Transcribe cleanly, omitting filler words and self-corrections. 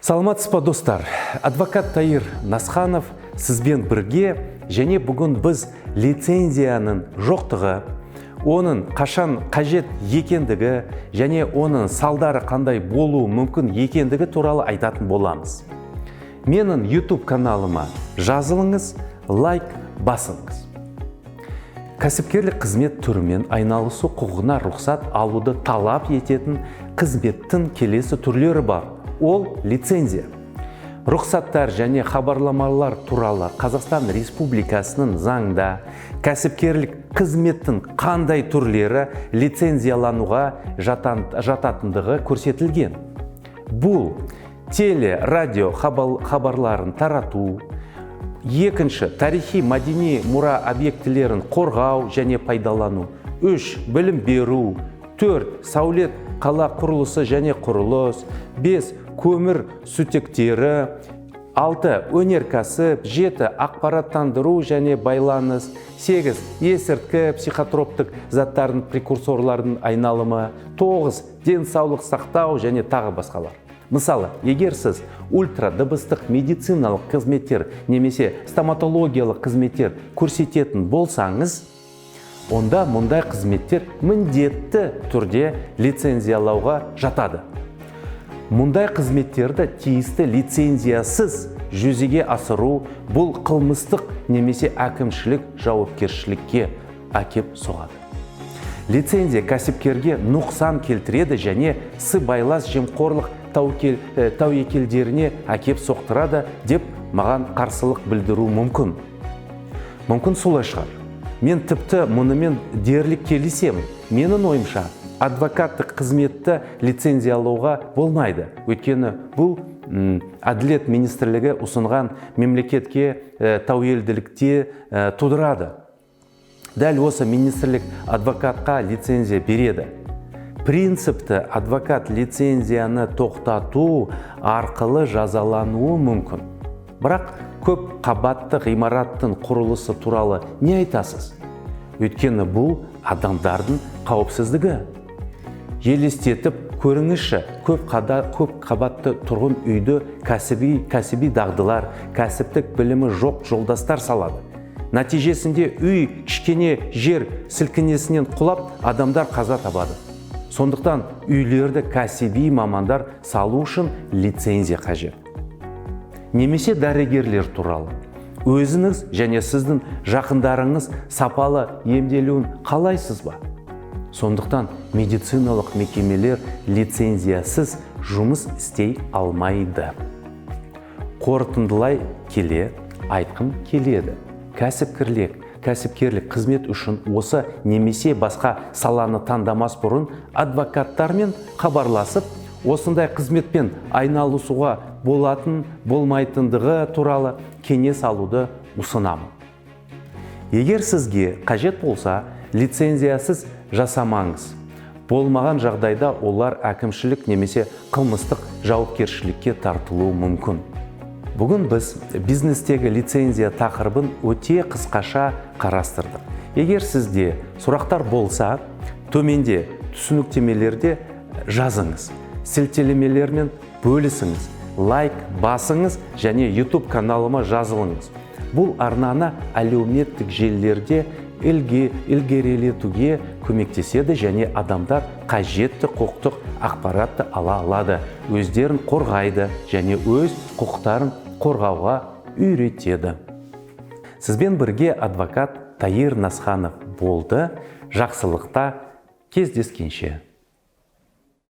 Саламатсыз ба достар, адвокат Таир Насханов сізбен бірге, және бүгін біз лицензияның жоқтығы, оның қашан қажет екендігі және оның салдары қандай болуы мүмкін екендігі туралы айтатын боламыз. Менің YouTube каналыма жазылыңыз, лайк басыңыз. Кәсіпкерлік қызмет түрімен айналысу құқығына рұқсат алуды талап ететін қызметтің келесі түрлері бар. Ол лицензия. Рұқсаттар және хабарламалар туралы Қазақстан Республикасының заңында кәсіпкерлік қызметтің қандай түрлері лицензиялануға жататындығы көрсетілген. Бұл теле, радио хабарларын тарату, екінші тарихи мәдени мұра объектілерін қорғау және пайдалану, 3 білім беру, 4 сәулет қала құрылысы және құрылыс, 5 көмір сутектері, 6 өнеркәсіп, 7 ақпараттандыру және байланыс, 8 есірткі, психотроптық заттардың прекурсорлардың айналымы, 9 денсаулық сақтау және тағы басқалар. Мысалы, егер сіз ультра дыбыстық медициналық қызметтер немесе стоматологиялық қызметтер көрсететін болсаңыз, онда мұндай қызметтер міндетті түрде лицензиялауға жатады. Мұндай қызметтерді тиісті лицензиясыз жүзеге асыру бұл қылмыстық немесе әкімшілік жауапкершілікке әкеп соғады. Лицензия кәсіпкерге нұқсан келтіреді және сыбайлас жемқорлық тәуекелдеріне әкеп соқтырады деп маған қарсылық білдіру мүмкін. Мүмкін солай шығар. Мен тіпті мұнымен дерлік келісемін. Менің ойымша, адвокаттық қызметті лицензиялауға болмайды. Өйткені бұл Әділет министрлігі ұсынған мемлекетке тәуелділікте тудырады. Дәл осы министрлік адвокатқа лицензия береді. Принципті адвокат лицензияны тоқтату арқылы жазалануы мүмкін. Бірақ көп қабатты ғимараттың құрылысы туралы не айтасыз? Өйткені бұл адамдардың қауіпсіздігі. Елестетіп көріңізші, көп қабатты тұрғын үйді кәсіби дағдылар, кәсіптік білімі жоқ жолдастар салады. Нәтижесінде үй кішкене жер сілкінесінен құлап, адамдар қаза табады. Сондықтан үйлерді кәсіби мамандар салу үшін лицензия қажет. Немесе дәрігерлер туралы. Өзіңіз және сіздің жақындарыңыз сапалы емделуін қалайсыз ба? Сондықтан медициналық мекемелер лицензиясыз жұмыс істей алмайды. Қорытындылай келе, айтқым келеді. Кәсіпкерлік қызмет үшін осы немесе басқа саланы таңдамас бұрын адвокаттармен хабарласып, осындай қызметпен айналысуға болмайтындығы туралы кеңес алуды ұсынамын. Егер сізге қажет болса, лицензиясыз жасамаңыз. Болмаған жағдайда олар әкімшілік немесе қылмыстық жауапкершілікке тартылуы мүмкін. Бүгін біз бизнестегі лицензия тақырыбын өте қысқаша қарастырдық. Егер сізде сұрақтар болса, төменде түсініктемелерде жазыңыз, сілтемелермен бөлісіңіз, лайк басыңыз және YouTube каналыма жазылыңыз. Бұл арнаны әлеуметтік желілерде ілгерілетуге көмектеседі және адамдар қажетті құқықтық ақпаратты ала алады, өздерін қорғайды және өз құқықтарын қорғауға үйретеді. Сізбен бірге адвокат Таир Насханов болды. Жақсылықта кездескенше.